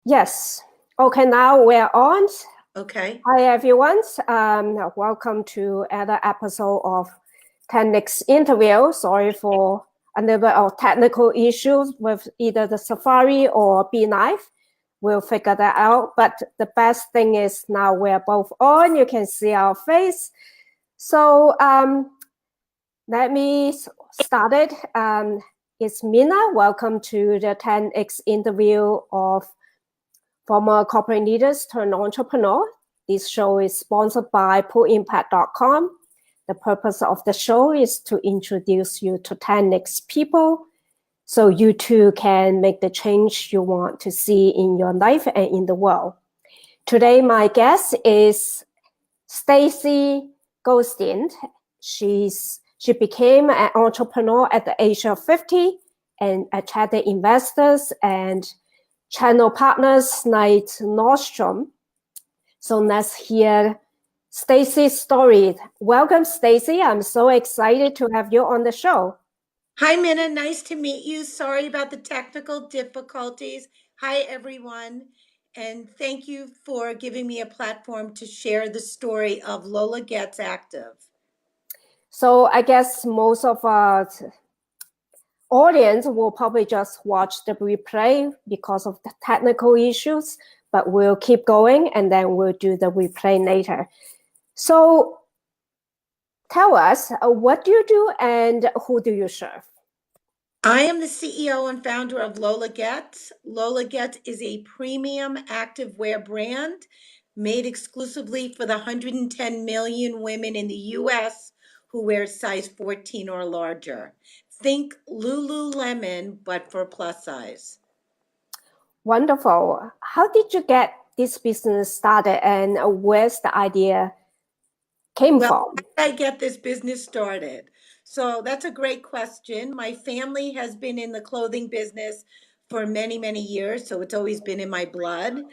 Yes. Okay, now we're on. Okay. Hi, everyone. Welcome to another episode of 10X interview. Sorry for a little bit of technical issues with either the Safari or BeeKnife. We'll figure that out. But the best thing is now we're both on. You can see our face. So let me start it. It's Mina. Welcome to the 10X interview of former corporate leaders turned entrepreneur. This show is sponsored by pullimpact.com. The purpose of the show is to introduce you to 10X people so you too can make the change you want to see in your life and in the world. Today, my guest is Stacey Goldstein. She became an entrepreneur at the age of 50 and attracted investors and channel partners like Nordstrom. So let's hear Stacey's story. Welcome, Stacey. I'm so excited to have you on the show. Hi, Minna. Nice to meet you. Sorry about the technical difficulties. Hi, everyone. And thank you for giving me a platform to share the story of Lola Getts Active. So I guess most of our audience will probably just watch the replay because of the technical issues, but we'll keep going and then we'll do the replay later. So tell us, what do you do and who do you serve? I am the CEO and founder of Lola Getts. Lola Getts is a premium activewear brand made exclusively for the 110 million women in the US who wear size 14 or larger. Think Lululemon, but for plus size. Wonderful. How did you get this business started and where's the idea came from? How did I get this business started? So that's a great question. My family has been in the clothing business for many, many years, so it's always been in my blood.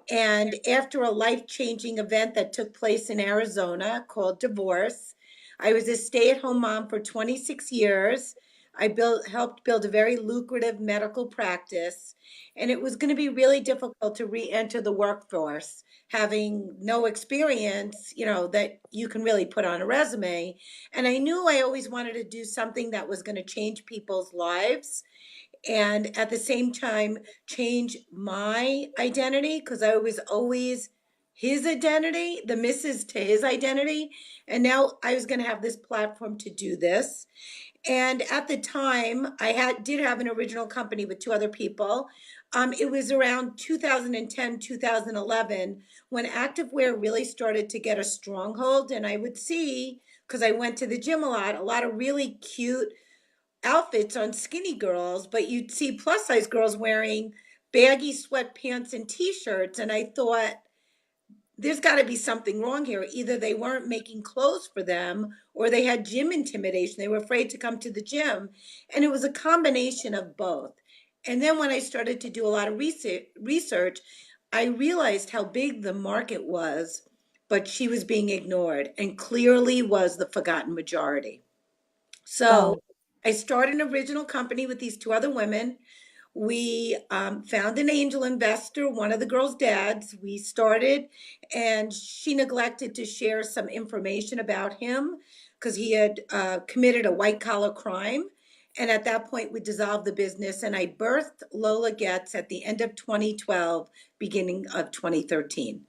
And after a life-changing event that took place in Arizona called divorce, I was a stay-at-home mom for 26 years. I helped build a very lucrative medical practice, and it was going to be really difficult to re-enter the workforce, having no experience, that you can really put on a resume. And I knew I always wanted to do something that was going to change people's lives and at the same time change my identity, because I was always his identity, the Mrs. to his identity. And now I was going to have this platform to do this. And at the time, I did have an original company with two other people. It was around 2010, 2011 when activewear really started to get a stronghold. And I would see, because I went to the gym a lot of really cute outfits on skinny girls, but you'd see plus size girls wearing baggy sweatpants and t-shirts. And I thought, there's got to be something wrong here. Either they weren't making clothes for them or they had gym intimidation. They were afraid to come to the gym. And it was a combination of both. And then when I started to do a lot of research, I realized how big the market was, but she was being ignored and clearly was the forgotten majority. So I started an original company with these two other women. We found an angel investor, one of the girls' dads. We started, and she neglected to share some information about him because he had committed a white collar crime. And at that point, we dissolved the business, and I birthed Lola Getts at the end of 2012, beginning of 2013.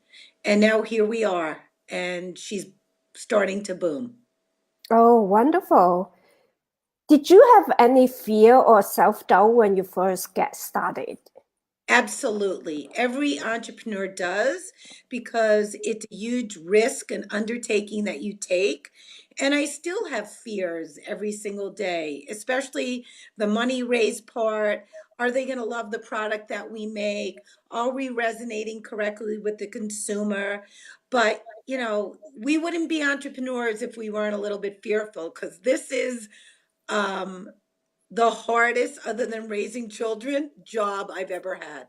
And now here we are, and she's starting to boom. Oh, wonderful. Did you have any fear or self-doubt when you first get started? Absolutely. Every entrepreneur does, because it's a huge risk and undertaking that you take. And I still have fears every single day, especially the money raised part. Are they going to love the product that we make? Are we resonating correctly with the consumer? But, we wouldn't be entrepreneurs if we weren't a little bit fearful, because this is um, the hardest, other than raising children, job I've ever had.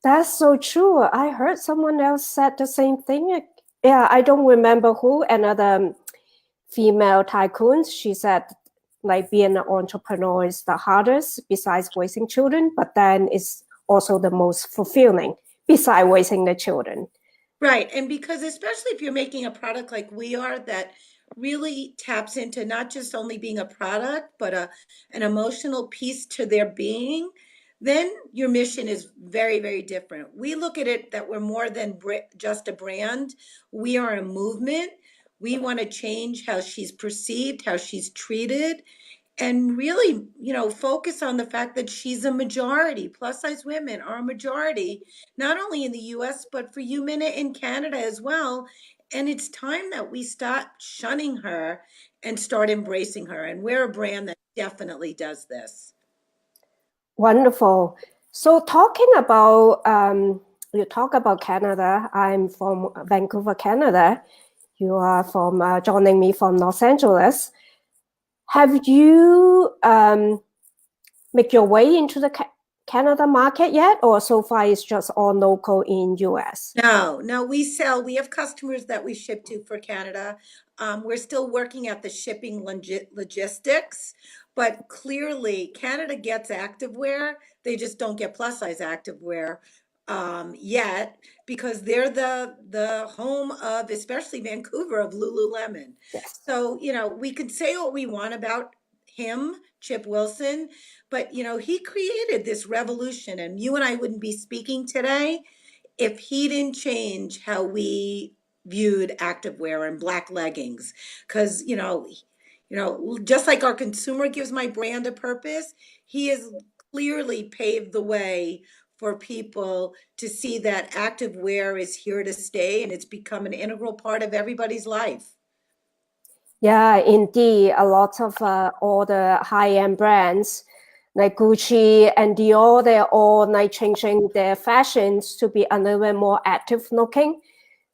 That's so true. I heard someone else said the same thing. Yeah, I don't remember who, another female tycoon. She said, like, being an entrepreneur is the hardest besides raising children, but then it's also the most fulfilling, besides raising the children. Right. And because especially if you're making a product like we are that really taps into not just only being a product, but an emotional piece to their being, then your mission is very, very different. We look at it that we're more than just a brand. We are a movement. We want to change how she's perceived, how she's treated, and really, focus on the fact that she's a majority. Plus size women are a majority, not only in the US, but for you men in Canada as well. And it's time that we stop shunning her and start embracing her. And we're a brand that definitely does this. Wonderful. So talking about, you talk about Canada. I'm from Vancouver, Canada. You are from joining me from Los Angeles. Have you make your way into the Canada market yet, or so far it's just all local in US? No, we have customers that we ship to for Canada. We're still working at the shipping logistics, but clearly Canada gets activewear. They just don't get plus size activewear yet because they're the home of, especially Vancouver, of Lululemon. Yes. So, we could say what we want about him, Chip Wilson, but he created this revolution, and you and I wouldn't be speaking today if he didn't change how we viewed activewear and black leggings. Because just like our consumer gives my brand a purpose, he has clearly paved the way for people to see that activewear is here to stay, and it's become an integral part of everybody's life. Yeah, indeed. A lot of all the high-end brands like Gucci and Dior, they're all like changing their fashions to be a little bit more active looking.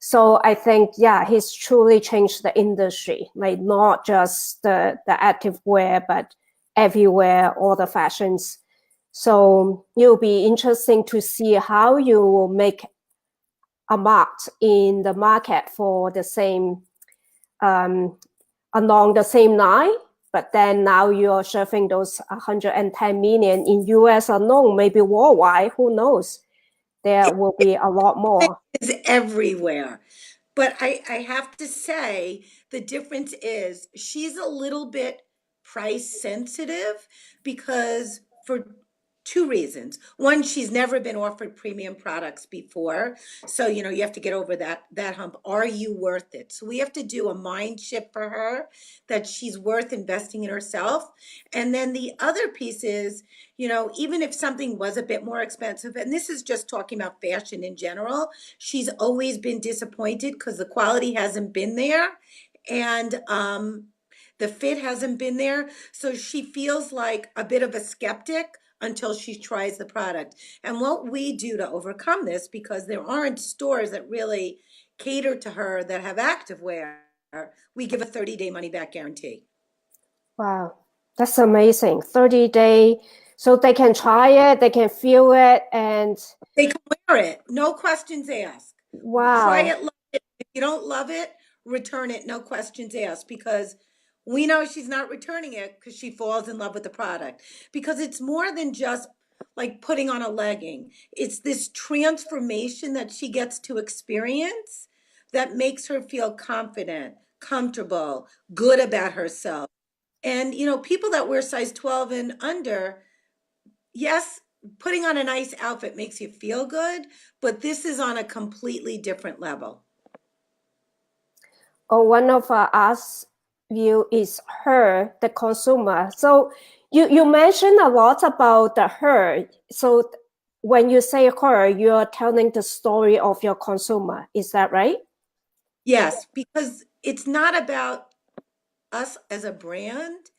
So I think, yeah, he's truly changed the industry, like not just the active wear, but everywhere, all the fashions. So it'll be interesting to see how you will make a mark in the market for the same, along the same line. But then now you're serving those 110 million in US alone, maybe worldwide, who knows? There will be a lot more. Is everywhere. But I have to say, the difference is she's a little bit price sensitive because for two reasons. One, she's never been offered premium products before. So, you have to get over that hump. Are you worth it? So we have to do a mind shift for her that she's worth investing in herself. And then the other piece is, even if something was a bit more expensive, and this is just talking about fashion in general, she's always been disappointed because the quality hasn't been there. And the fit hasn't been there. So she feels like a bit of a skeptic until she tries the product. And what we do to overcome this, because there aren't stores that really cater to her that have activewear, we give a 30-day money back guarantee. Wow, that's amazing. 30-day, so they can try it, they can feel it, and They can wear it, no questions asked. Try wow. it, love it. If you don't love it, return it, no questions asked, because we know she's not returning it because she falls in love with the product. Because it's more than just like putting on a legging. It's this transformation that she gets to experience that makes her feel confident, comfortable, good about herself. And people that wear size 12 and under, yes, putting on a nice outfit makes you feel good, but this is on a completely different level. Oh, one of us view is her, the consumer. So you mentioned a lot about the her. So when you say her, you're telling the story of your consumer. Is that right? Yes, because it's not about us as a brand,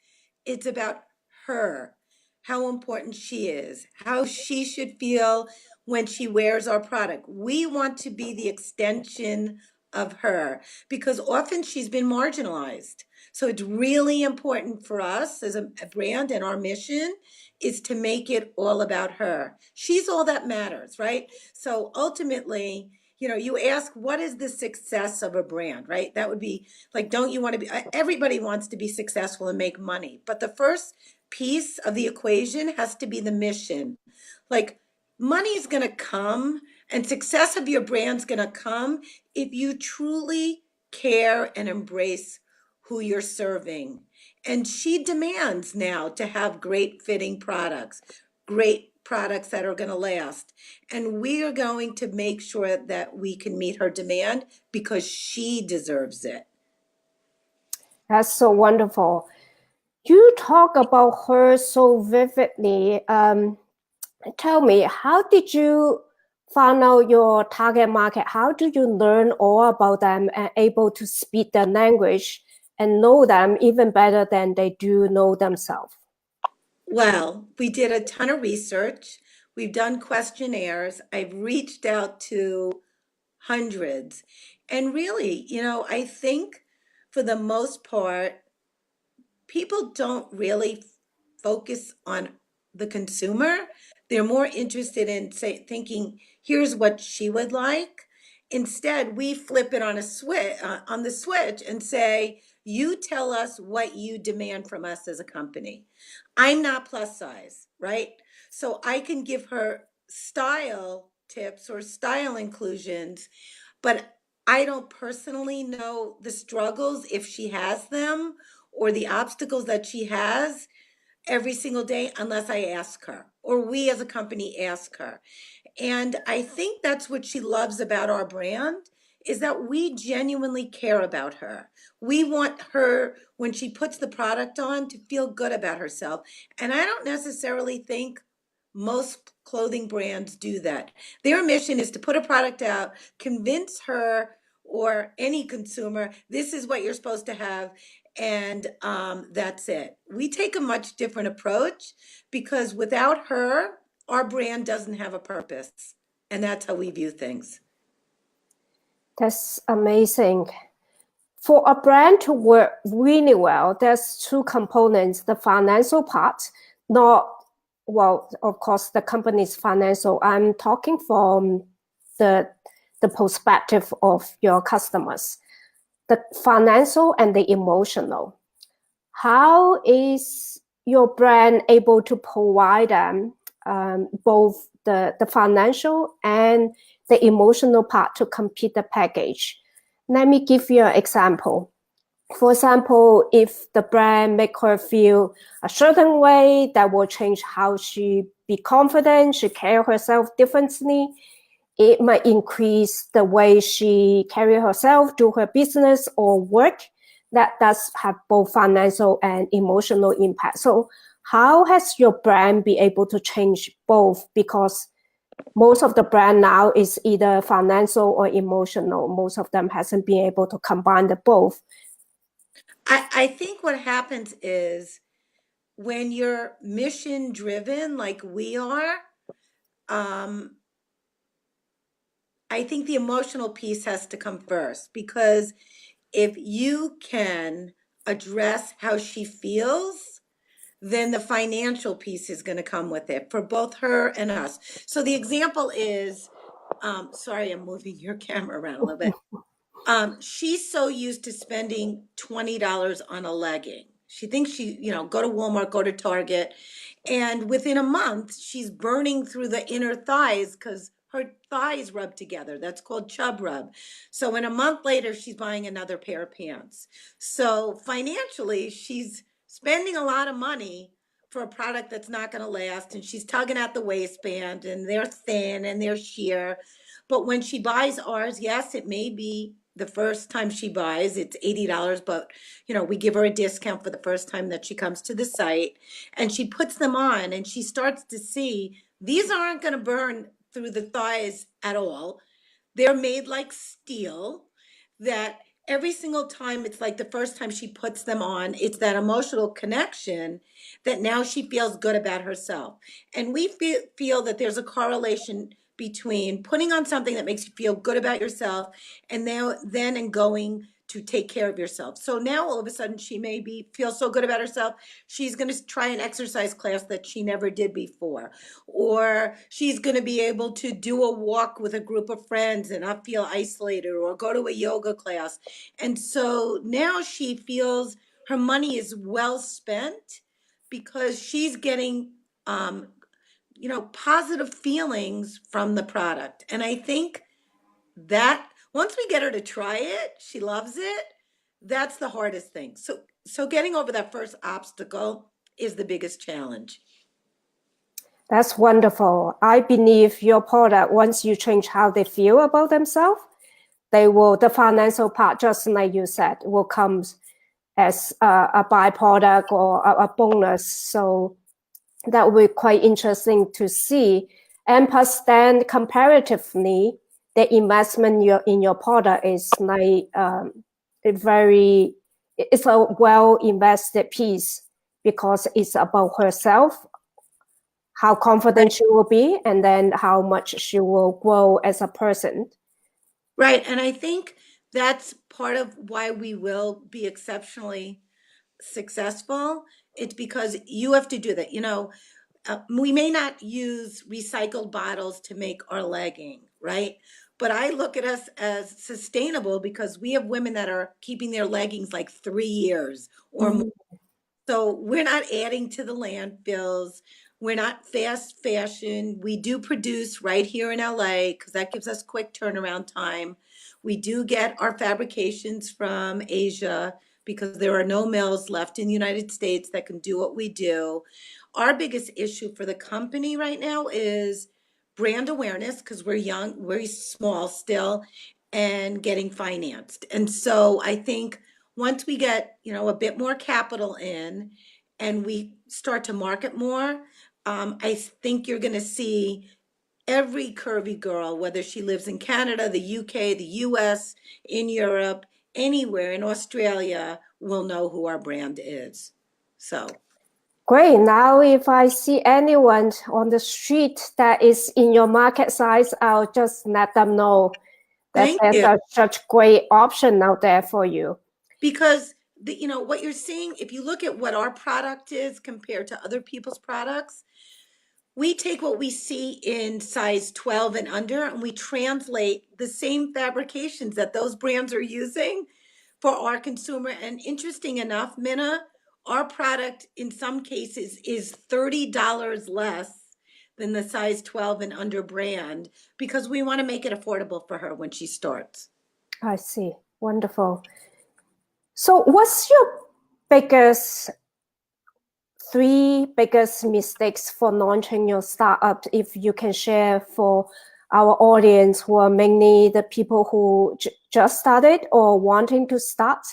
it's about her, how important she is, how she should feel when she wears our product. We want to be the extension of her because often she's been marginalized. So it's really important for us as a brand, and our mission is to make it all about her. She's all that matters, right? So ultimately, you ask, what is the success of a brand, right? That would be like, don't you want to be, everybody wants to be successful and make money. But the first piece of the equation has to be the mission. Like, money is going to come and success of your brand's going to come if you truly care and embrace who you're serving. And she demands now to have great fitting products, great products that are going to last. And we are going to make sure that we can meet her demand because she deserves it. That's so wonderful. You talk about her so vividly. Tell me, how did you find out your target market? How do you learn all about them and able to speak their language and know them even better than they do know themselves? Well, we did a ton of research. We've done questionnaires. I've reached out to hundreds. And really, I think for the most part, people don't really focus on the consumer. They're more interested in thinking, here's what she would like. Instead, we flip it on on the switch and say, you tell us what you demand from us as a company. I'm not plus size, right? So I can give her style tips or style inclusions, but I don't personally know the struggles if she has them or the obstacles that she has every single day unless I ask her or we as a company ask her. And I think that's what she loves about our brand is that we genuinely care about her. We want her, when she puts the product on, to feel good about herself. And I don't necessarily think most clothing brands do that. Their mission is to put a product out, convince her or any consumer, this is what you're supposed to have, and that's it. We take a much different approach because without her, our brand doesn't have a purpose. And that's how we view things. That's amazing. For a brand to work really well, there's two components, the financial part, not, well, of course, the company's financial. I'm talking from the perspective of your customers, the financial and the emotional. How is your brand able to provide them both the financial and the emotional part to complete the package? Let me give you an example. For example, if the brand make her feel a certain way, that will change how she be confident, she carry herself differently. It might increase the way she carry herself, do her business or work. That does have both financial and emotional impact. So how has your brand been able to change both? Because most of the brand now is either financial or emotional. Most of them hasn't been able to combine the both. I think what happens is when you're mission driven like we are, I think the emotional piece has to come first because if you can address how she feels, then the financial piece is going to come with it for both her and us. So the example is, sorry, I'm moving your camera around a little bit. She's so used to spending $20 on a legging. She thinks go to Walmart, go to Target, and within a month, she's burning through the inner thighs because her thighs rub together. That's called chub rub. So in a month later, she's buying another pair of pants. So financially, she's spending a lot of money for a product that's not going to last, and she's tugging at the waistband, and they're thin and they're sheer. But when she buys ours, yes, it may be the first time she buys, it's $80, but we give her a discount for the first time that she comes to the site, and she puts them on and she starts to see these aren't going to burn through the thighs at all. They're made like steel, that every single time it's like the first time she puts them on, it's that emotional connection that now she feels good about herself. And we feel that there's a correlation between putting on something that makes you feel good about yourself and then going to take care of yourself. So now all of a sudden she may feel so good about herself, she's going to try an exercise class that she never did before, or she's going to be able to do a walk with a group of friends and not feel isolated, or go to a yoga class. And so now she feels her money is well spent because she's getting positive feelings from the product. And I think that once we get her to try it, she loves it. That's the hardest thing. So getting over that first obstacle is the biggest challenge. That's wonderful. I believe your product, once you change how they feel about themselves, the financial part, just like you said, will come as a byproduct or a bonus. So that will be quite interesting to see. And plus then comparatively, the investment in your product is like it's a well invested piece because it's about herself, how confident she will be, and then how much she will grow as a person. Right. And I think that's part of why we will be exceptionally successful. It's because you have to do that. We may not use recycled bottles to make our legging, right? But I look at us as sustainable because we have women that are keeping their leggings like 3 years or more. Mhm. So we're not adding to the landfills. We're not fast fashion. We do produce right here in LA because that gives us quick turnaround time. We do get our fabrications from Asia because there are no mills left in the United States that can do what we do. Our biggest issue for the company right now is brand awareness because we're young, very small still, and getting financed. And so I think once we get, a bit more capital in and we start to market more, I think you're going to see every curvy girl, whether she lives in Canada, the UK, the US, in Europe, anywhere in Australia, will know who our brand is. So Great. Now, if I see anyone on the street that is in your market size, I'll just let them know that thank there's you. such great option out there for you. Because what you're seeing, if you look at what our product is compared to other people's products, we take what we see in size 12 and under and we translate the same fabrications that those brands are using for our consumer. And interesting enough, Minna, our product in some cases is $30 less than the size 12 and under brand because we want to make it affordable for her when she starts. I see. Wonderful. So what's your biggest three biggest mistakes for launching your startup, if you can share for our audience who are mainly the people who just started or wanting to start?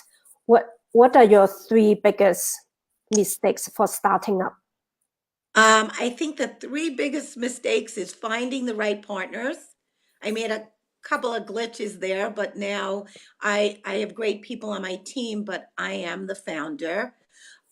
What are your three biggest mistakes for starting up? I think the three biggest mistakes is finding the right partners. I made a couple of glitches there, but now I have great people on my team, but I am the founder.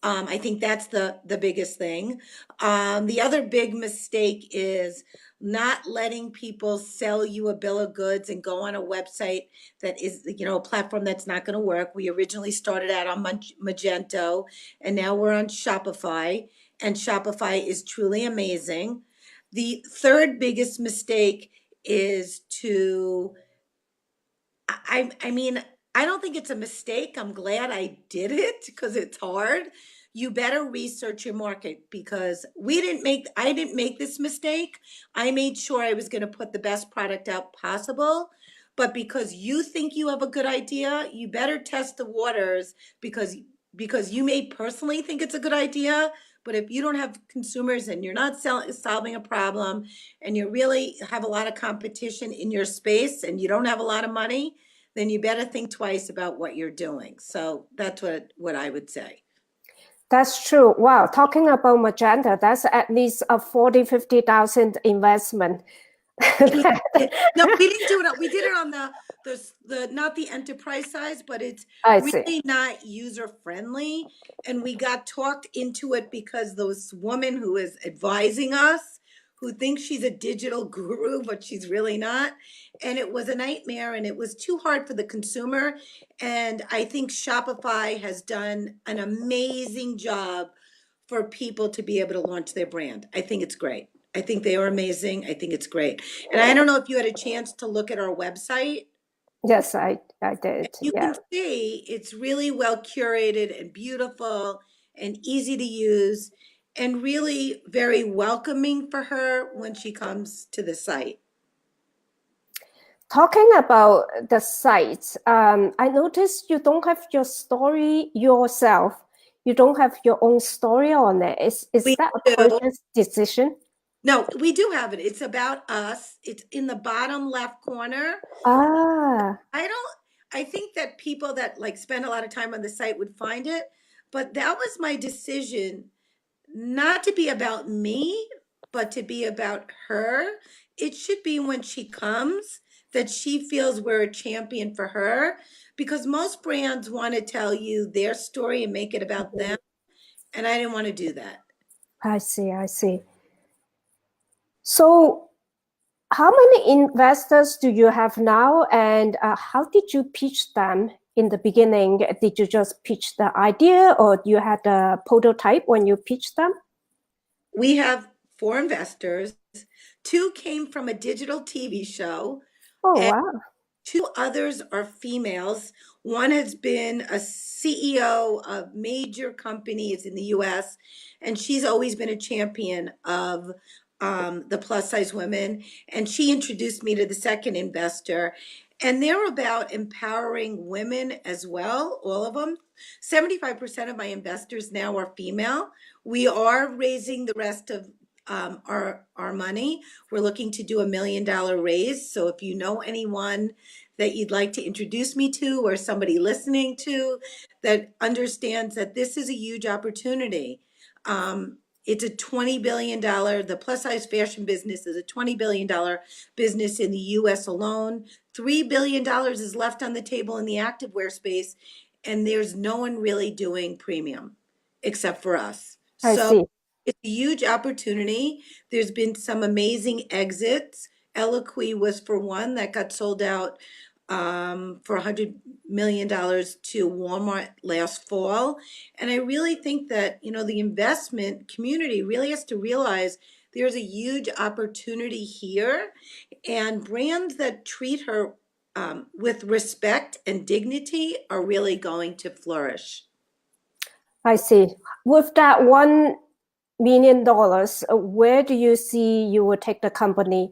I think that's the biggest thing. The other big mistake is not letting people sell you a bill of goods and go on a website that is, a platform that's not going to work. We originally started out on Magento, and now we're on Shopify, and Shopify is truly amazing. The third biggest mistake is to I mean, I don't think it's a mistake. I'm glad I did it because it's hard. You better research your market because I didn't make this mistake. I made sure I was going to put the best product out possible. But because you think you have a good idea, you better test the waters because you may personally think it's a good idea, but if you don't have consumers and you're not solving a problem and you really have a lot of competition in your space and you don't have a lot of money, then you better think twice about what you're doing. So that's what I would say. That's true. Wow. Talking about Magenta, that's at least a 40,000-50,000 investment. No, we didn't do it. We did it on the not the enterprise size, but it's I see. really not user friendly. And we got talked into it because this woman who is advising us, who thinks she's a digital guru, but she's really not. And it was a nightmare and it was too hard for the consumer. And I think Shopify has done an amazing job for people to be able to launch their brand. I think it's great. I think they are amazing. I think it's great. And I don't know if you had a chance to look at our website. Yes, I did. You Yeah. can see it's really well curated and beautiful and easy to use. and really very welcoming for her when she comes to the site. Talking about the sites, I noticed you don't have your story yourself. You don't have your own story on it. Is We that a do. conscious decision? No, we do have it. It's about us. It's in the bottom left corner. Ah, I don't, I think that people that like spend a lot of time on the site would find it, but that was my decision not to be about me, but to be about her. It should be when she comes that she feels we're a champion for her, because most brands want to tell you their story and make it about them. And I didn't want to do that. I see, I see. So how many investors do you have now, and how did you pitch them in the beginning? Did you just pitch the idea, or you had a prototype when you pitched them? We have 4 investors. 2 came from a digital TV show, Oh, and wow. 2 others are females. One has been a CEO of major companies in the US, and she's always been a champion of the plus size women. And she introduced me to the second investor. And they're about empowering women as well, all of them. 75% of my investors now are female. We are raising the rest of our money. We're looking to do $1 million raise. So if you know anyone that you'd like to introduce me to, or somebody listening to that understands that this is a huge opportunity. It's a $20 billion, the plus size fashion business is a $20 billion business in the US alone. $3 billion is left on the table in the activewear space, and there's no one really doing premium except for us. I So see. it's a huge opportunity. There's been some amazing exits. Eloquy was for one that got sold out for $100 million to Walmart last fall. And I really think that, the investment community really has to realize there's a huge opportunity here, and brands that treat her with respect and dignity are really going to flourish. I see. With that $1 million, where do you see you will take the company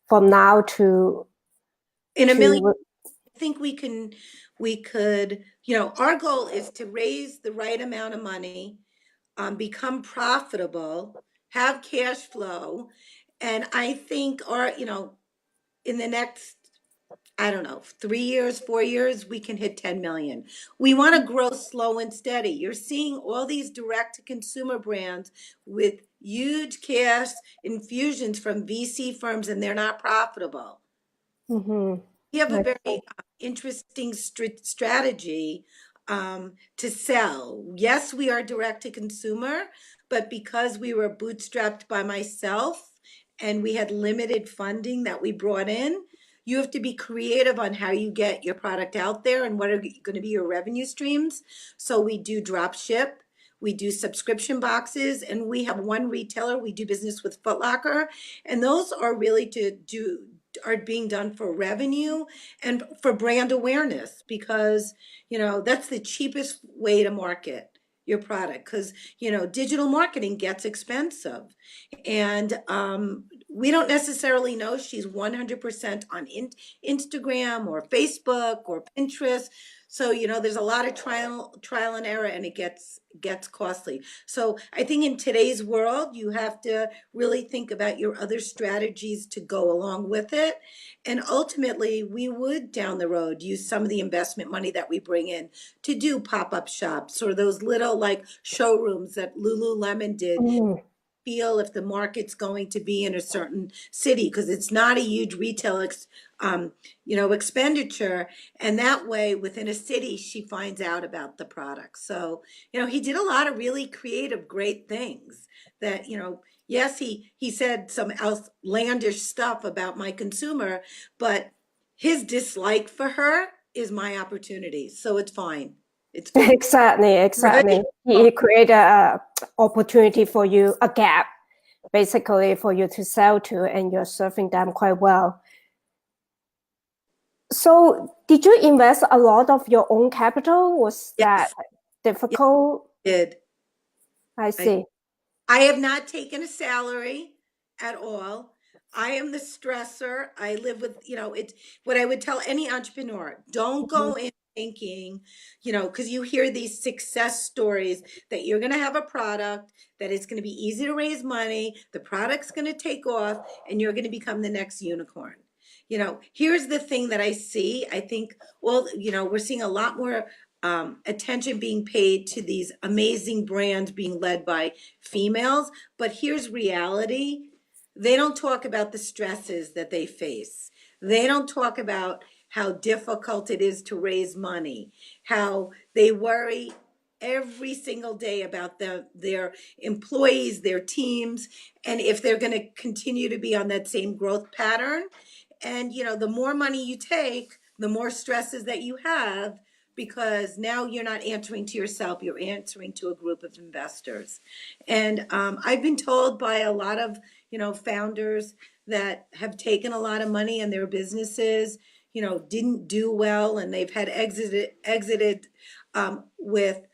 from now In a million, to? I think we could, our goal is to raise the right amount of money, become profitable, have cash flow. And I think in the next, I don't know, 3 years, 4 years, we can hit 10 million. We want to grow slow and steady. You're seeing all these direct to consumer brands with huge cash infusions from VC firms, and they're not profitable. Mhm. We have a I very see. interesting strategy to sell. Yes, we are direct to consumer, but because we were bootstrapped by myself and we had limited funding that we brought in, you have to be creative on how you get your product out there and what are going to be your revenue streams. So we do drop ship. We do subscription boxes, and we have one retailer. We do business with Foot Locker, and those are really are being done for revenue and for brand awareness, because that's the cheapest way to market your product, because digital marketing gets expensive. And we don't necessarily know she's 100% on Instagram or Facebook or Pinterest. So there's a lot of trial and error, and it gets costly. So I think in today's world, you have to really think about your other strategies to go along with it. And ultimately, we would down the road use some of the investment money that we bring in to do pop-up shops or those little like showrooms that Lululemon did. Mm. Feel if the market's going to be in a certain city, because it's not a huge retail expenditure, and that way within a city she finds out about the product. So he did a lot of really creative great things that yes, he said some outlandish stuff about my consumer, but his dislike for her is my opportunity, so it's fine. It's fine. Exactly, exactly. Right. He created a opportunity for you, a gap, basically for you to sell to, and you're serving them quite well. So did you invest a lot of your own capital? Was that Yes. Yes, difficult? I did. I I see. I have not taken a salary at all. I am the stressor. I live with, it's what I would tell any entrepreneur. Don't Mhm. go in thinking, because you hear these success stories that you're going to have a product, that it's going to be easy to raise money, the product's going to take off, and you're going to become the next unicorn. Here's the thing that I see. I think, well, we're seeing a lot more attention being paid to these amazing brands being led by females. But here's reality. They don't talk about the stresses that they face. They don't talk about how difficult it is to raise money, how they worry every single day about their employees, their teams, and if they're going to continue to be on that same growth pattern. And, the more money you take, the more stresses that you have, because now you're not answering to yourself, you're answering to a group of investors. And I've been told by a lot of, founders that have taken a lot of money and their businesses, didn't do well, and they've had exited with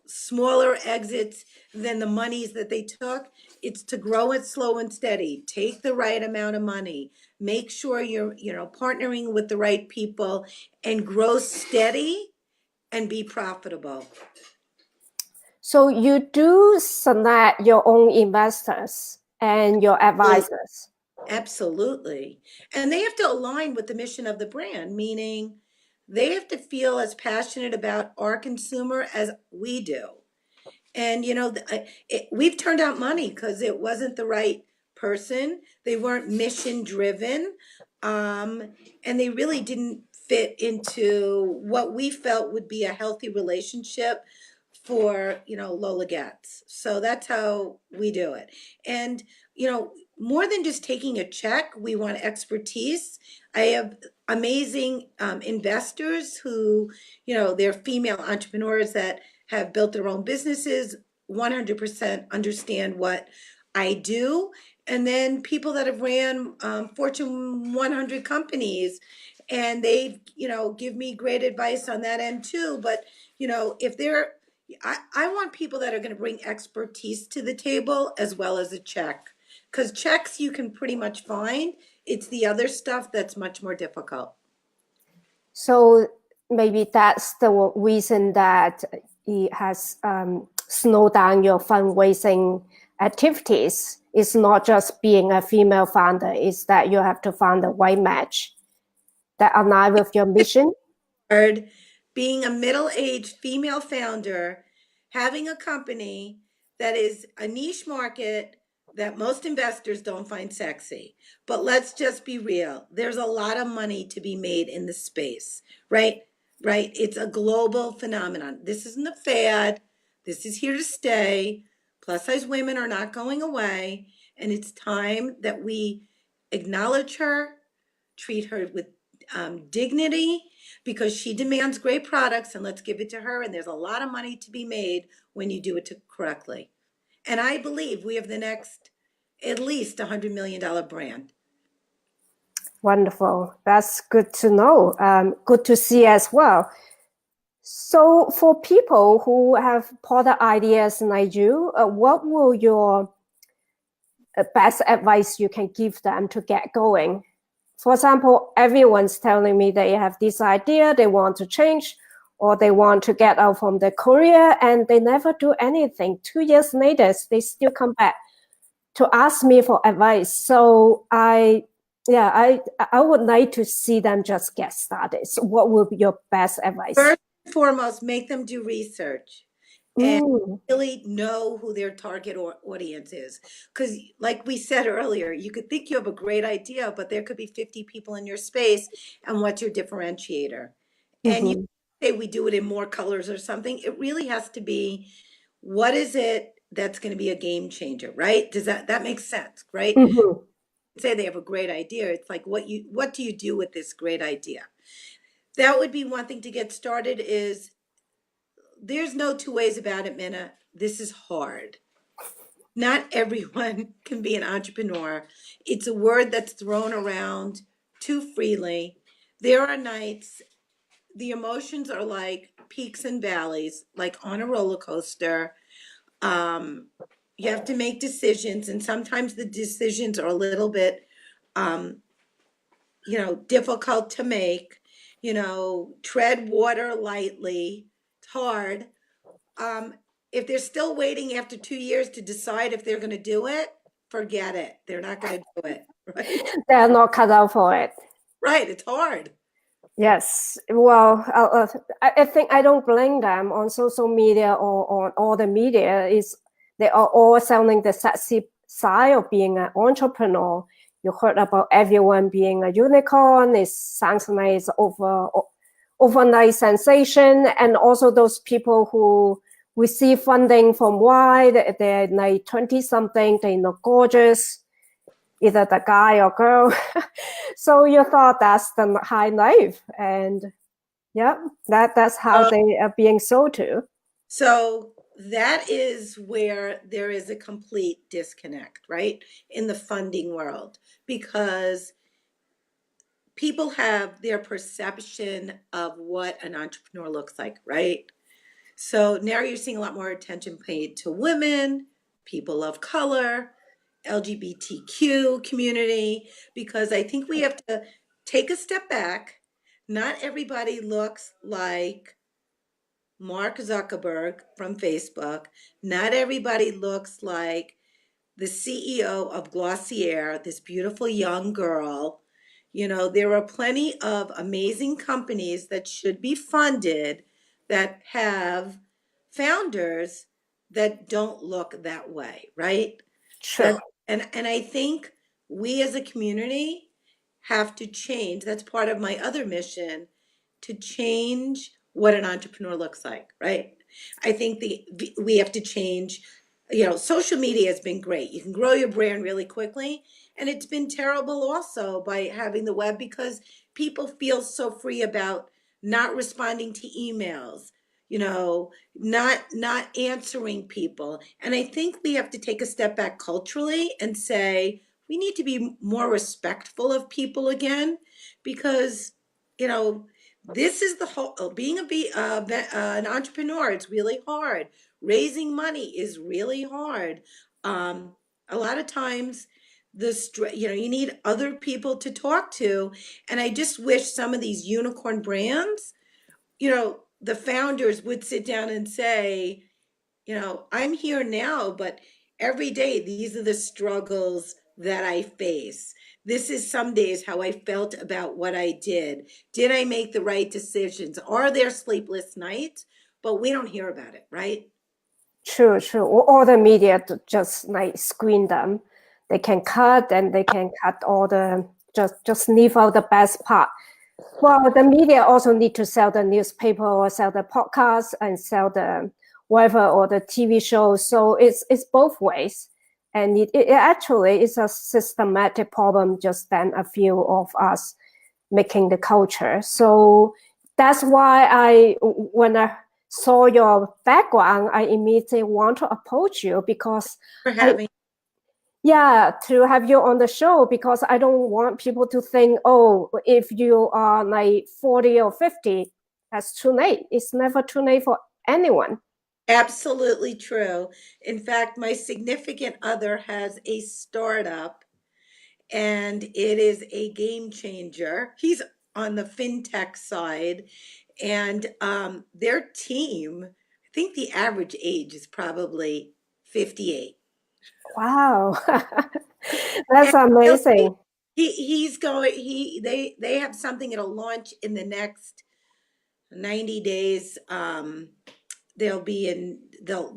smaller exits than the monies that they took. It's to grow it slow and steady. Take the right amount of money. Make sure you're, partnering with the right people, and grow steady and be profitable. So you do select your own investors and your advisors. Absolutely. And they have to align with the mission of the brand, meaning they have to feel as passionate about our consumer as we do. And we've turned out money because it wasn't the right person. They weren't mission driven, and they really didn't fit into what we felt would be a healthy relationship for Lola Getts. So that's how we do it. And more than just taking a check, we want expertise. I have amazing investors who they're female entrepreneurs that have built their own businesses, 100% understand what I do. And then people that have ran Fortune 100 companies, and they, give me great advice on that end too. But, if they're, I want people that are going to bring expertise to the table as well as a check. Because checks you can pretty much find. It's the other stuff that's much more difficult. So maybe that's the reason that it has slowed down your fundraising activities. It's not just being a female founder, it's that you have to find the right match that align with your mission. Hard being a middle-aged female founder, having a company that is a niche market that most investors don't find sexy. But let's just be real. There's a lot of money to be made in this space, right? Right? It's a global phenomenon. This isn't a fad. This is here to stay. Plus size women are not going away. And it's time that we acknowledge her, treat her with dignity, because she demands great products, and let's give it to her. And there's a lot of money to be made when you do it correctly. And I believe we have the next at least $100 million brand. Wonderful. That's good to know. Good to see as well. So for people who have product ideas like you, what will your best advice you can give them to get going? For example, everyone's telling me they have this idea, they want to change, or they want to get out from their career, and they never do anything. 2 years later, they still come back to ask me for advice. So I would like to see them just get started. So what would be your best advice? First and foremost, make them do research and really know who their target audience is. Because like we said earlier, you could think you have a great idea, but there could be 50 people in your space. And what's your differentiator? And you say we do it in more colors or something. It really has to be, what is it that's going to be a game changer, right? Does that make sense, right? Say they have a great idea. It's like, what do you do with this great idea? That would be one thing to get started. Is there's no two ways about it, Minna. This is hard. Not everyone can be an entrepreneur. It's a word that's thrown around too freely. There are nights, the emotions are like peaks and valleys, like on a roller coaster. you have to make decisions, and sometimes the decisions are a little bit, um, difficult to make. Tread water lightly. It's hard. Um, if they're still waiting after 2 years to decide if they're going to do it, forget it. They're not going to do it, right? They're not cut out for it. Right. It's hard. Yes, well, I think I don't blame them on social media or on all the media. Is they are all selling the sexy side of being an entrepreneur. You heard about everyone being a unicorn. It sounds like it's overnight sensation, and also those people who receive funding from Y, they're like 20 something. They look gorgeous, either the guy or girl. So you thought that's the high life, and yeah, that's how they are being sold to. So that is where there is a complete disconnect, right? In the funding world, because people have their perception of what an entrepreneur looks like, right? So now you're seeing a lot more attention paid to women, people of color, LGBTQ community, because I think we have to take a step back. Not everybody looks like Mark Zuckerberg from Facebook. Not everybody looks like the CEO of Glossier, this beautiful young girl. There are plenty of amazing companies that should be funded that have founders that don't look that way, right? So, Sure. and I think we as a community have to change. That's part of my other mission, to change what an entrepreneur looks like, right? I think we have to change. Social media has been great. You can grow your brand really quickly, and it's been terrible also by having the web, because people feel so free about not responding to emails, not answering people. And I think we have to take a step back culturally and say we need to be more respectful of people again, because you know this is the whole being an entrepreneur. It's really hard. Raising money is really hard. Um, a lot of times, you need other people to talk to, and I just wish some of these unicorn brands, the founders would sit down and say, I'm here now, but every day these are the struggles that I face. This is some days how I felt about what I did. Did I make the right decisions? Are there sleepless nights? But we don't hear about it, right? True, true. All the media just like screen them. They can cut and they can cut all the just leave out the best part. Well, the media also need to sell the newspaper or sell the podcast and sell the whatever or the TV shows. So it's both ways, and it actually is a systematic problem. Just than a few of us making the culture. So that's why when I saw your background, I immediately want to approach you because For I, having yeah, to have you on the show because I don't want people to think, oh, if you are like 40 or 50, that's too late. It's never too late for anyone. Absolutely true. In fact, my significant other has a startup, and it is a game changer. He's on the fintech side, and their team, I think the average age is probably 58. Wow. And That's amazing. he's going, they have something that'll launch in the next 90 days. They'll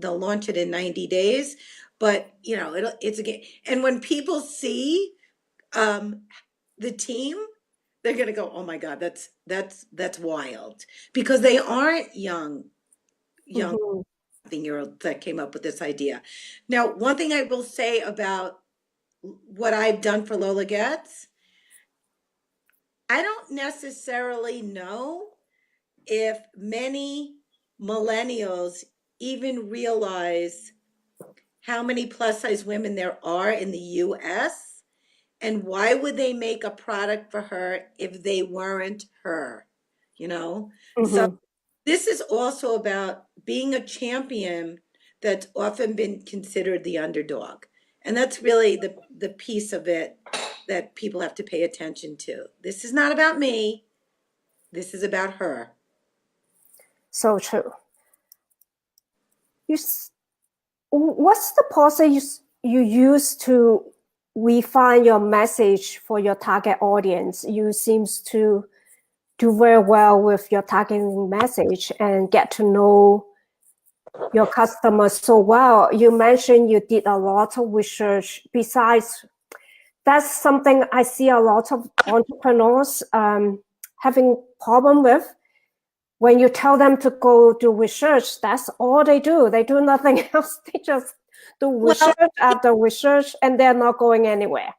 launch it in 90 days, but it's a game. And when people see um the team, they're gonna go, "Oh my God, that's wild," because they aren't young Mhm. year olds that came up with this idea. Now, one thing I will say about what I've done for Lola Getts, I don't necessarily know if many millennials even realize how many plus size women there are in the US, and why would they make a product for her if they weren't her, you know? So Mhm. this is also about being a champion that's often been considered the underdog. And that's really the piece of it that people have to pay attention to. This is not about me. This is about her. So true. What's the process you use to refine your message for your target audience? You seems to do very well with your targeting message and get to know your customers so well. You mentioned you did a lot of research. Besides, that's something I see a lot of entrepreneurs having problem with. When you tell them to go do research, that's all they do. They do nothing else. They just do research after research, and they're not going anywhere.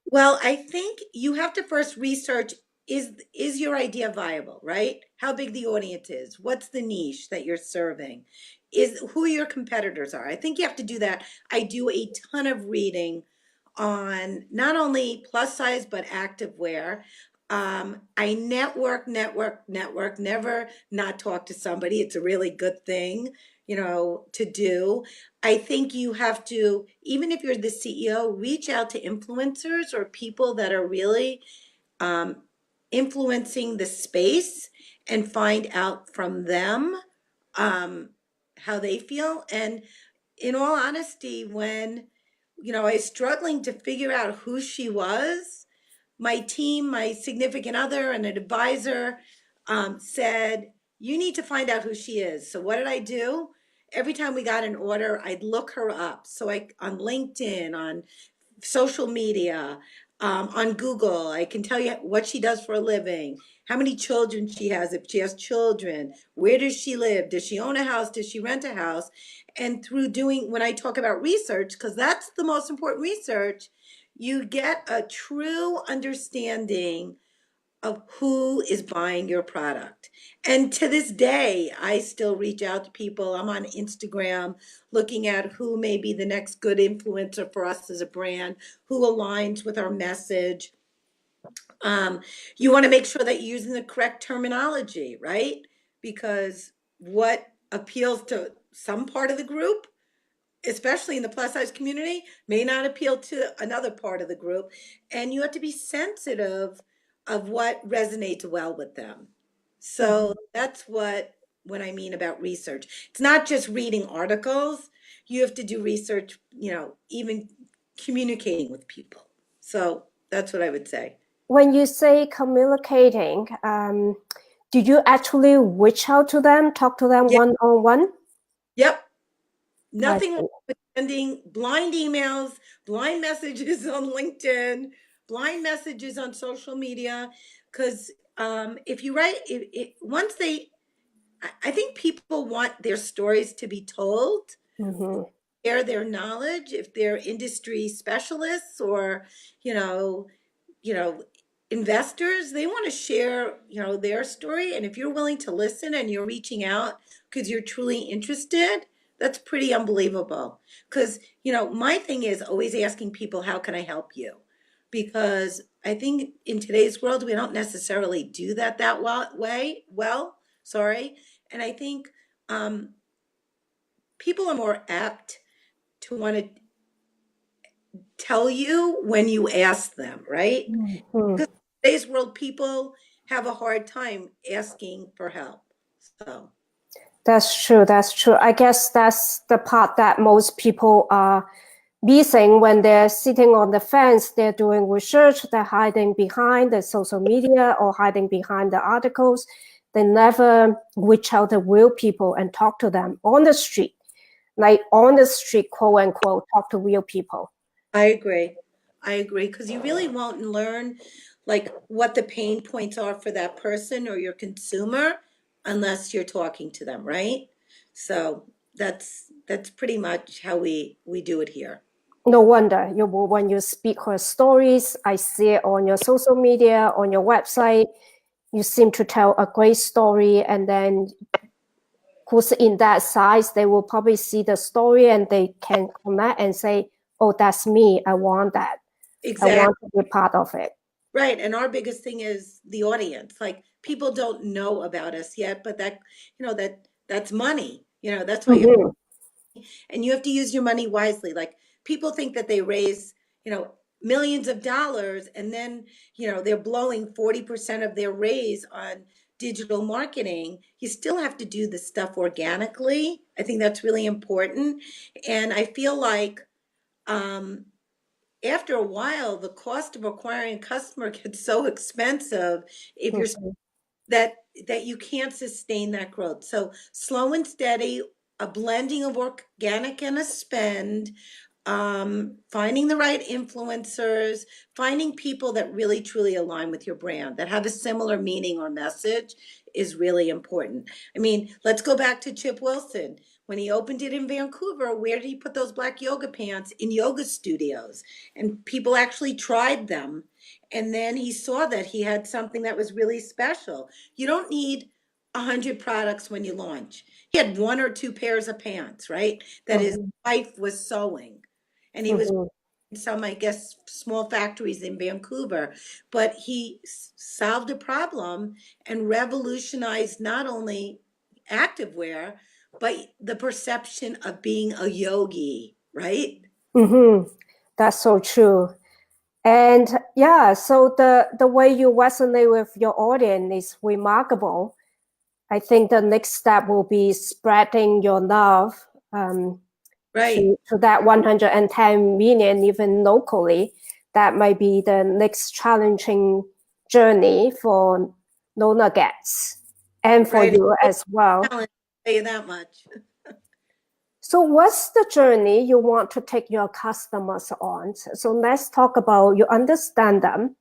Well, I think you have to first research, is your idea viable, right? How big the audience is, what's the niche that you're serving, is who your competitors are. I think you have to do that. I do a ton of reading on not only plus size but active wear. I network, never not talk to somebody. It's a really good thing, to do. I think you have to, even if you're the CEO, reach out to influencers or people that are really influencing the space and find out from them how they feel. And in all honesty, when I was struggling to figure out who she was, my team, my significant other, and an advisor said, you need to find out who she is. So what did I do? Every time we got an order, I'd look her up. So on LinkedIn, on social media, on Google, I can tell you what she does for a living, how many children she has, if she has children, where does she live, does she own a house, does she rent a house? And through doing, when I talk about research, because that's the most important research, you get a true understanding of who is buying your product. And to this day, I still reach out to people. I'm on Instagram looking at who may be the next good influencer for us as a brand, who aligns with our message. You want to make sure that you're using the correct terminology, right? Because what appeals to some part of the group, especially in the plus size community, may not appeal to another part of the group. And you have to be sensitive of what resonates well with them. So that's what I mean about research. It's not just reading articles. You have to do research, even communicating with people. So that's what I would say. When you say communicating, did you actually reach out to them, talk to them Yeah. one-on-one? Yep. Nothing wrong with sending blind emails, blind messages on LinkedIn, blind messages on social media. Because if you write, once I think people want their stories to be told, share their knowledge. If they're industry specialists or, you know, you know, investors, they want to share, their story. And if you're willing to listen and you're reaching out because you're truly interested, that's pretty unbelievable. Because, my thing is always asking people, how can I help you? Because I think in today's world, we don't necessarily do that well, sorry. And I think people are more apt to want to tell you when you ask them, right? Because in today's world, people have a hard time asking for help. So That's true. That's true. I guess that's the part that most people are missing when they're sitting on the fence. They're doing research. They're hiding behind the social media or hiding behind the articles. They never reach out to real people and talk to them on the street, like on the street, quote unquote, talk to real people. I agree. Because you really won't learn like what the pain points are for that person or your consumer unless you're talking to them, right? So that's pretty much how we do it here. No wonder when you speak her stories, I see it on your social media, on your website. You seem to tell a great story, and then who's in that size, they will probably see the story and they can connect and say, "Oh, that's me. I want that. I Exactly. want to be part of it." Right. And our biggest thing is the audience. Like people don't know about us yet, but that, that's money. That's why you and you have to use your money wisely. Like people think that they raise, millions of dollars and then, they're blowing 40% of their raise on digital marketing. You still have to do the stuff organically. I think that's really important. And I feel like um, after a while, the cost of acquiring a customer gets so expensive if you're Mhm. that that you can't sustain that growth. So slow and steady, a blending of organic and a spend, finding the right influencers, finding people that really truly align with your brand, that have a similar meaning or message is really important. I mean, let's go back to Chip Wilson. When he opened it in Vancouver, where did he put those black yoga pants? In yoga studios. And people actually tried them. And then he saw that he had something that was really special. You don't need 100 products when you launch. He had one or two pairs of pants, right? That his Mhm. wife was sewing. And he was Mhm. in some, I guess, small factories in Vancouver. But he solved a problem and revolutionized not only activewear, but the perception of being a yogi, right? Mhm. That's so true. And yeah, so the way you resonate with your audience is remarkable. I think the next step will be spreading your love um, Right. to that 110 million, even locally. That might be the next challenging journey for Lola Getts and for Right. you as well. I'll tell you that much. So what's the journey you want to take your customers on? So let's talk about you understand them.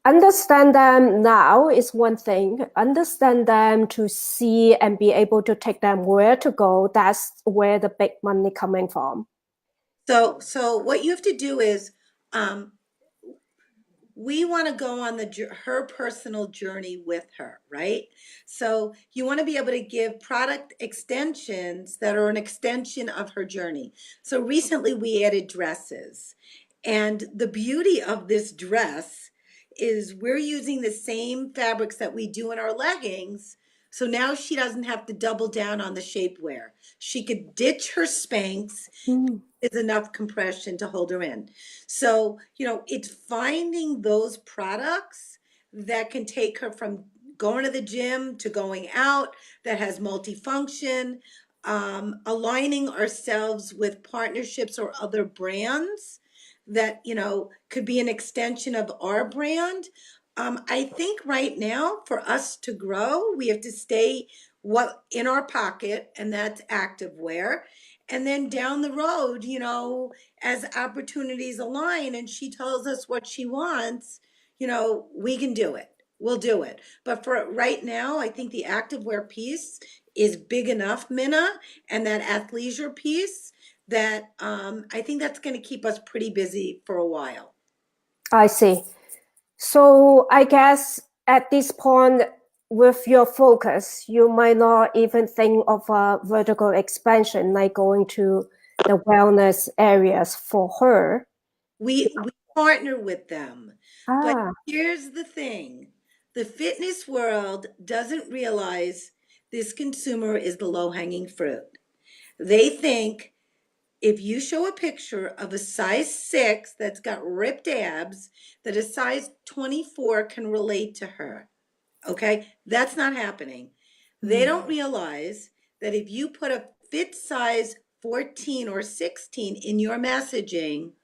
Understand them now is one thing. Understand them to see and be able to take them where to go. That's where the big money coming from. So what you have to do is um, we want to go on her personal journey with her, right? So you want to be able to give product extensions that are an extension of her journey. So recently we added dresses, and the beauty of this dress is we're using the same fabrics that we do in our leggings. So now she doesn't have to double down on the shapewear. She could ditch her Spanx, Mm. is enough compression to hold her in. So, it's finding those products that can take her from going to the gym to going out, that has multifunction, aligning ourselves with partnerships or other brands that, could be an extension of our brand. I think right now for us to grow, we have to stay what in our pocket, and that's activewear. And then down the road, as opportunities align and she tells us what she wants, we can do it. We'll do it. But for right now, I think the activewear piece is big enough, Minna, and that athleisure piece that I think that's going to keep us pretty busy for a while. I see. So I guess at this point, with your focus, you might not even think of a vertical expansion, like going to the wellness areas for her. We partner with them. But Ah. here's the thing. The fitness world doesn't realize this consumer is the low-hanging fruit. They think if you show a picture of a size 6 that's got ripped abs, that a size 24 can relate to her. Okay? That's not happening. They don't realize that if you put a fit size 14 or 16 in your messaging,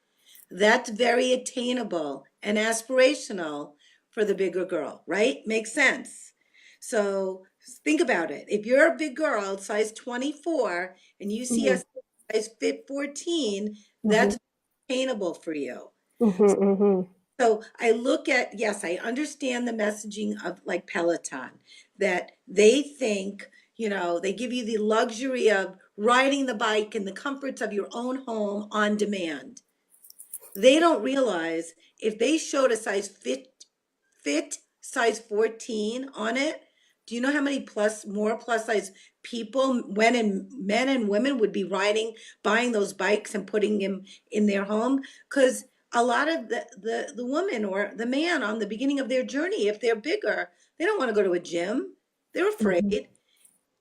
that's very attainable and aspirational for the bigger girl, right? Makes sense. So think about it. If you're a big girl, size 24, and you see Mhm. a size fit 14, Mhm. that's attainable for you. Mhm. Mhm. So I look at, yes, I understand the messaging of like Peloton, that they think, they give you the luxury of riding the bike in the comforts of your own home on demand. They don't realize if they showed a fit size 14 on it, do you know how many more plus size people, men and women would be buying those bikes and putting them in their home? Because a lot of the woman or the man on the beginning of their journey, if they're bigger, they don't want to go to a gym. They're Mhm. afraid.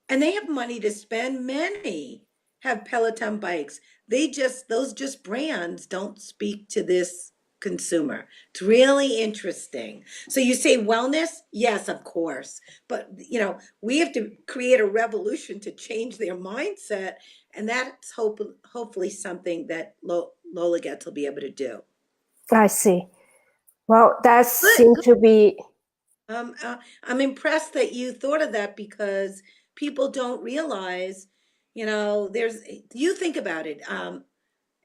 And they have money to spend, many. have Peloton bikes. Those just brands don't speak to this consumer. It's really interesting. So you say wellness? Yes, of course. But, we have to create a revolution to change their mindset. And that's hopefully something that Lola Getts will be able to do. I see. Well, that Good, seemed good. to be. I'm impressed that you thought of that because people don't realize, you think about it.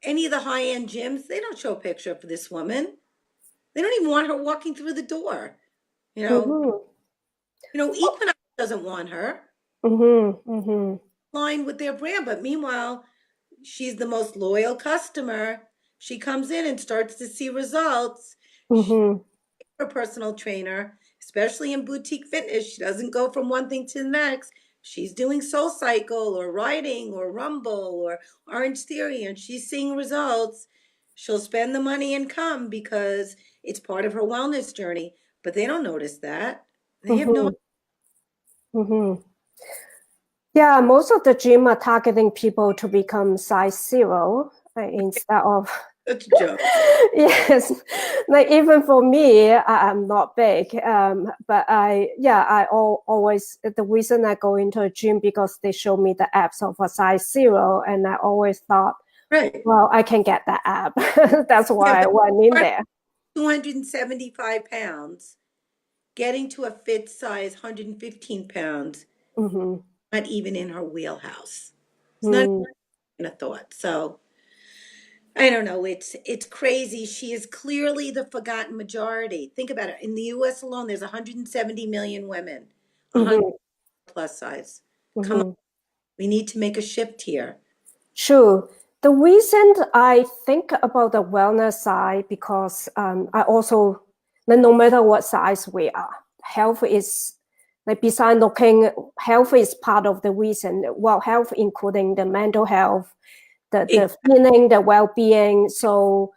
Any of the high-end gyms, they don't show a picture of this woman. They don't even want her walking through the door. You know, Mm-hmm, Equinox doesn't want her mm-hmm, mm-hmm, aligned with their brand, but meanwhile, she's the most loyal customer. She comes in and starts to see results. She's mm-hmm, a personal trainer, especially in boutique fitness. She doesn't go from one thing to the next. She's doing Soul Cycle or riding or Rumble or Orange Theory, and she's seeing results. She'll spend the money and come because it's part of her wellness journey. But they don't notice that. They have no. mm-hmm, mm-hmm. Yeah, most of the gym are targeting people to become size zero instead of. That's a joke. Yes, like even for me, I'm not big, but always, the reason I go into a gym because they show me the apps of a size zero, and I always thought, Right. well, I can get that app. That's Yeah, why I but went in there. 275 pounds, getting to a fit size 115 pounds, Mm-hmm. not even in her wheelhouse. It's not Mm-hmm. even a thought. So I don't know. It's crazy. She is clearly the forgotten majority. Think about it. In the US alone, there's 170 million women, 100 Mm-hmm. plus size. Come on, Mm-hmm. we need to make a shift here. Sure. The reason I think about the wellness side because I also, like, no matter what size we are, health is, like, beside looking, health is part of the reason. Well, health including the mental health, Ex- the feeling, the well-being. So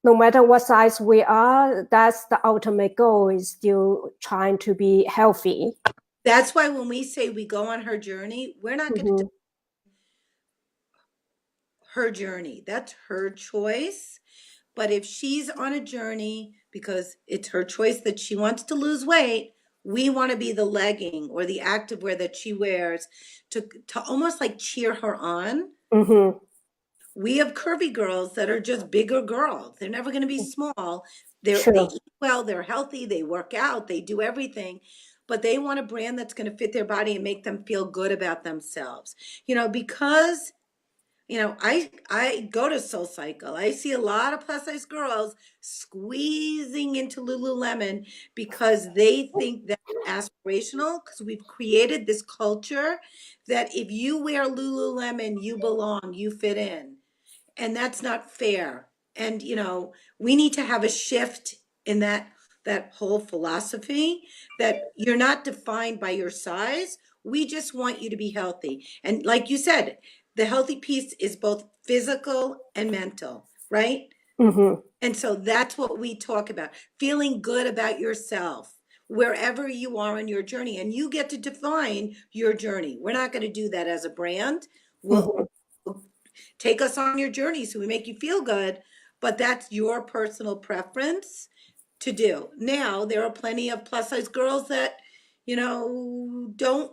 no matter what size we are, that's the ultimate goal, is still trying to be healthy. That's why when we say we go on her journey, we're not going to do Mm-hmm. her journey. That's her choice. But if she's on a journey because it's her choice that she wants to lose weight, we want to be the legging or the activewear that she wears to almost like cheer her on. Mm-hmm. We have curvy girls that are just bigger girls. They're never going to be small. They Sure. eat well, they're healthy, they work out, they do everything, but they want a brand that's going to fit their body and make them feel good about themselves. Because I go to Soul Cycle. I see a lot of plus size girls squeezing into Lululemon because they think that's aspirational because we've created this culture that if you wear Lululemon, you belong, you fit in. And that's not fair. And we need to have a shift in that whole philosophy that you're not defined by your size. We just want you to be healthy. And like you said, the healthy piece is both physical and mental, right? Mm-hmm. And so that's what we talk about, feeling good about yourself wherever you are on your journey. And you get to define your journey. We're not going to do that as a brand. We'll Mm-hmm. take us on your journey so we make you feel good, but that's your personal preference to do. Now, there are plenty of plus size girls that, don't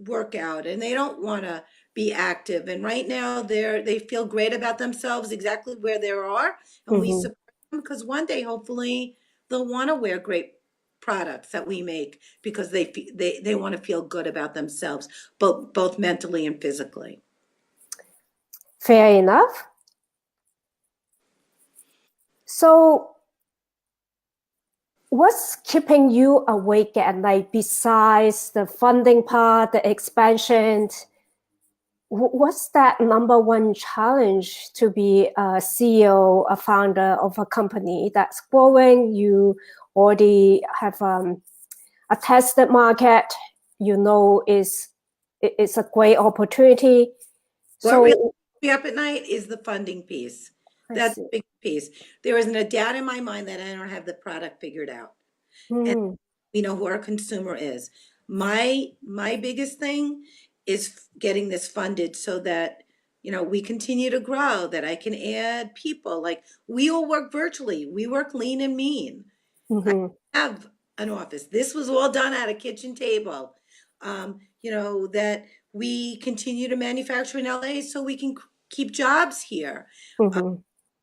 work out and they don't want to be active. And right now they feel great about themselves exactly where they are. And we Mm-hmm. support them because one day, hopefully, they'll want to wear great products that we make because they want to feel good about themselves, both mentally and physically. Fair enough. So, what's keeping you awake at night besides the funding part, the expansion? What's that number one challenge to be a CEO, a founder of a company that's growing? You already have a tested market. It's a great opportunity. What really So keeps me up at night is the funding piece. I That's see. a big piece. There isn't a doubt in my mind that I don't have the product figured out. And Mm, we know who our consumer is. My biggest thing is getting this funded so that we continue to grow, that I can add people. Like, we all work virtually. We work lean and mean. I Mm-hmm. have an office. This was all done at a kitchen table. That we continue to manufacture in LA so we can keep jobs here. Mm-hmm.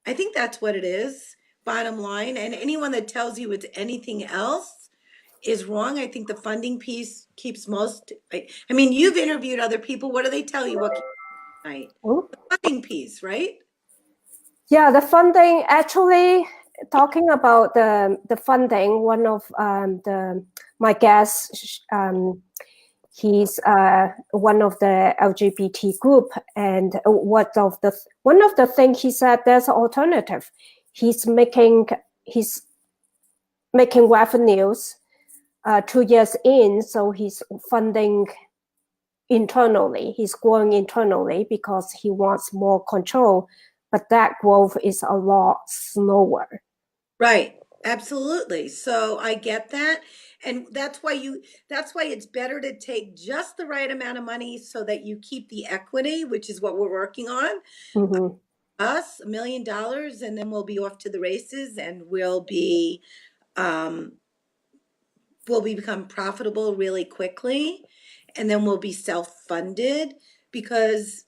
I think that's what it is, bottom line. And anyone that tells you it's anything else is wrong. I think the funding piece keeps most. I mean, you've interviewed other people. What do they tell you? What keeps you at night? The funding piece, right? Yeah, the funding, actually, talking about the funding, one of my guests, he's one of the LGBT group, and one of the things he said, there's an alternative. He's making he's making revenues 2 years in, so he's funding internally. He's growing internally because he wants more control, but that growth is a lot slower. Right. Absolutely. So I get that. And that's why it's better to take just the right amount of money so that you keep the equity, which is what we're working on. Mm-hmm. Us, $1 million, and then we'll be off to the races, and um will we become profitable really quickly, and then we'll be self-funded, because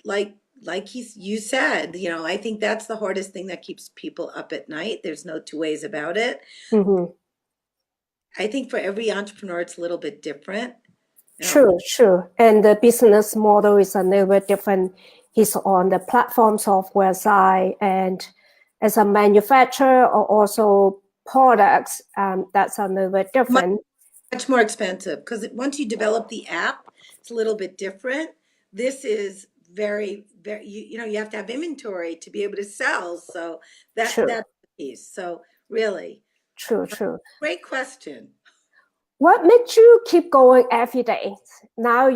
you said, I think that's the hardest thing that keeps people up at night. There's no two ways about it. Mm-hmm. I think for every entrepreneur it's a little bit different. True. And the business model is a little bit different. He's on the platform software side, and as a manufacturer or also products, that's a little bit much, different. much more expensive, because once you develop the app, it's a little bit different. This is very, very, you have to have inventory to be able to sell. So that's True. the piece. So really, True. great question. What made you keep going every day? Now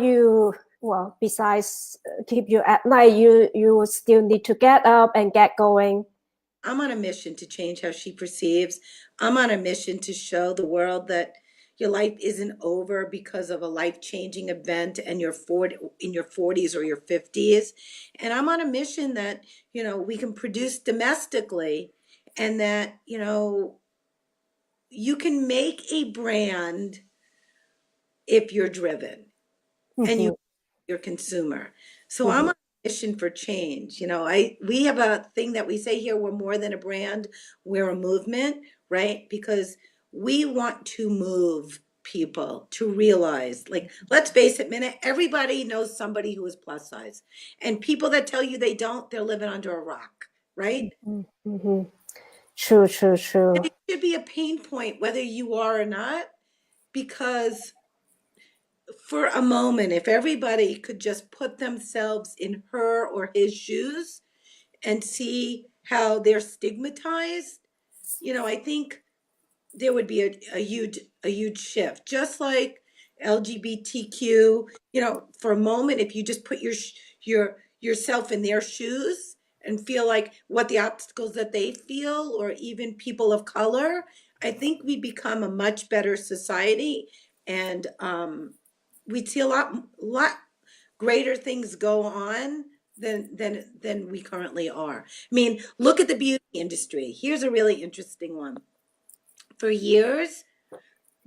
besides keep you at night, you still need to get up and get going. I'm on a mission to change how she perceives. I'm on a mission to show the world that your life isn't over because of a life-changing event and in your 40s or your 50s. And I'm on a mission that, we can produce domestically, and that, you can make a brand if you're driven and Mm-hmm. your consumer. So I'm Mm-hmm. on a mission for change. We have a thing that we say here: we're more than a brand, we're a movement, right? Because we want to move people to realize, like, let's face it, minute, everybody knows somebody who is plus size. And people that tell you they don't, they're living under a rock, right? Mm-hmm. True. And it should be a pain point whether you are or not, because for a moment, if everybody could just put themselves in her or his shoes and see how they're stigmatized, I think there would be a huge shift. Just like LGBTQ, for a moment, if you just put yourself in their shoes and feel like what the obstacles that they feel, or even people of color, I think we become a much better society. And we'd see a lot greater things go on than we currently are. I mean, look at the beauty industry. Here's a really interesting one. For years,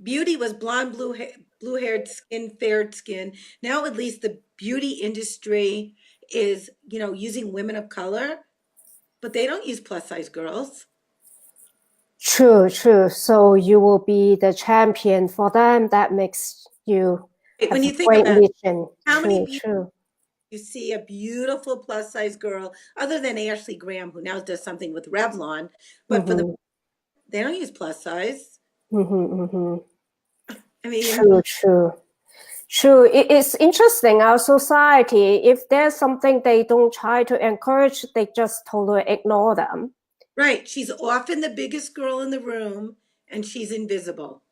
beauty was blonde, blue-haired skin, fair skin. Now, at least the beauty industry is, using women of color, but they don't use plus size girls. True. So you will be the champion for them. That makes you When have you a think great about it, mission. how many True. you see a beautiful plus size girl, other than Ashley Graham, who now does something with Revlon, but Mm-hmm. they don't use plus size. Mm-hmm. Mm-hmm. I mean, True. It's interesting. Our society, if there's something they don't try to encourage, they just totally ignore them. right. She's often the biggest girl in the room, and she's invisible.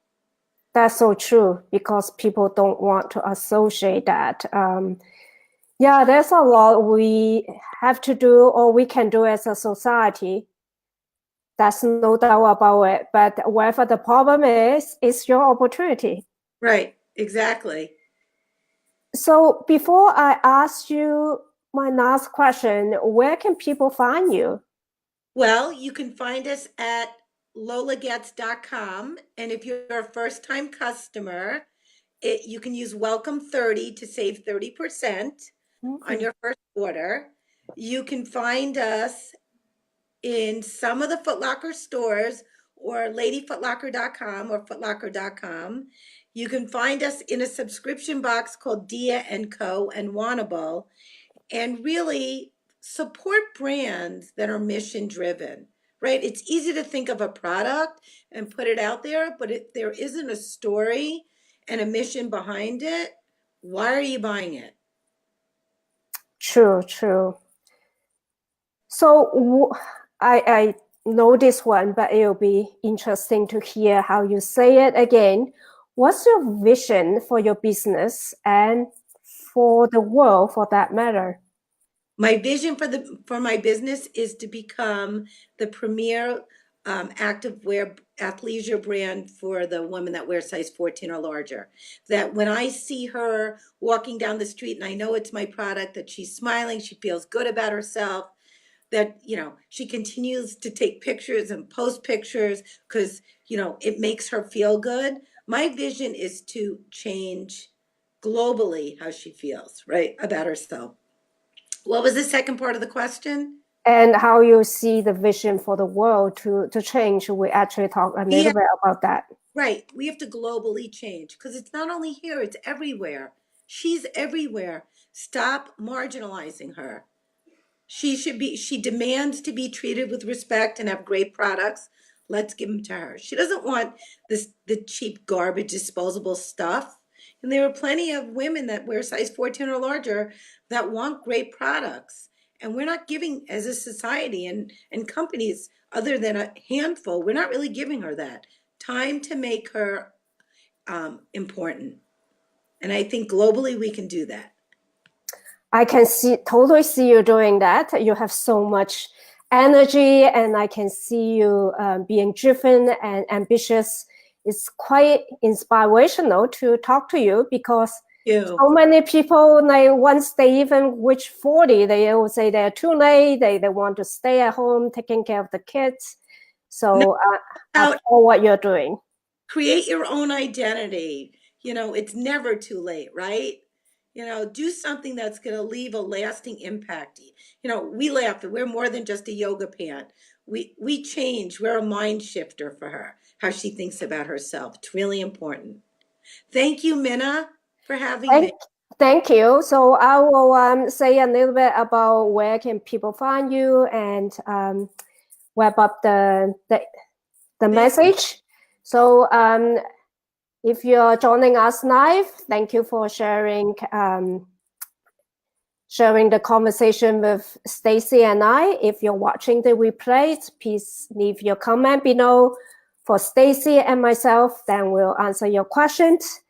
That's so true, because people don't want to associate that. Yeah, there's a lot we have to do, or we can do as a society. That's no doubt about it. But whatever the problem is, it's your opportunity. Right. Exactly. So before I ask you my last question, where can people find you? Well, you can find us at lolagetts.com. And if you're a first-time customer, you can use Welcome 30 to save 30% on your first order. You can find us in some of the Foot Locker stores or ladyfootlocker.com or footlocker.com. You can find us in a subscription box called Dia & Co. and Wannable, and really support brands that are mission driven, right? It's easy to think of a product and put it out there, but if there isn't a story and a mission behind it, why are you buying it? True, true. So I know this one, but it'll be interesting to hear how you say it again. What's your vision for your business and for the world, for that matter? My vision for my business is to become the premier activewear athleisure brand for the women that wear size 14 or larger. That when I see her walking down the street and I know it's my product, that she's smiling, she feels good about herself, that, you know, she continues to take pictures and post pictures because, you know, it makes her feel good. My vision is to change globally how she feels, right, about herself. What was the second part of the question? And how you see the vision for the world to change. We actually talk a little bit about that. Right. We have to globally change because it's not only here, it's everywhere. She's everywhere. Stop marginalizing her. She demands to be treated with respect and have great products. Let's give them to her. She doesn't want the cheap garbage disposable stuff. And there are plenty of women that wear size 14 or larger that want great products. And we're not giving, as a society and companies, other than a handful, we're not really giving her that time to make her important. And I think globally we can do that. I can totally see you doing that. You have so much energy, and I can see you being driven and ambitious. It's quite inspirational to talk to you because so many people, like once they even reach 40, they will say they're too late. They want to stay at home taking care of the kids. So I applaud what you're doing. Create your own identity. You know, it's never too late, right? You know, do something that's going to leave a lasting impact. You know, we laugh that we're more than just a yoga pant. We change. We're a mind shifter for her, how she thinks about herself. It's really important. Thank you, Minna, for having me. Thank you. So I will say a little bit about where can people find you and wrap up the message. So if you're joining us live, thank you for sharing the conversation with Stacey and I. If you're watching the replays, please leave your comment below for Stacey and myself, then we'll answer your questions.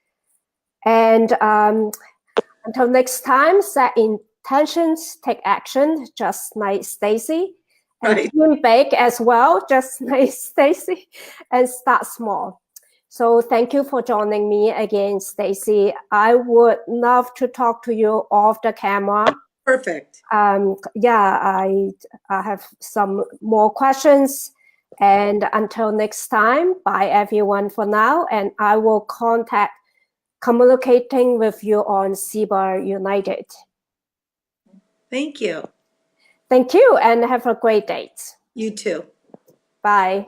And until next time, set intentions, take action, just like Stacey. And dream big as well, just like Stacey, and start small. So thank you for joining me again, Stacey. I would love to talk to you off the camera. Perfect. Yeah, I have some more questions. And until next time, bye everyone for now. And I will communicating with you on CBAR United. Thank you. Thank you and have a great day. You too. Bye.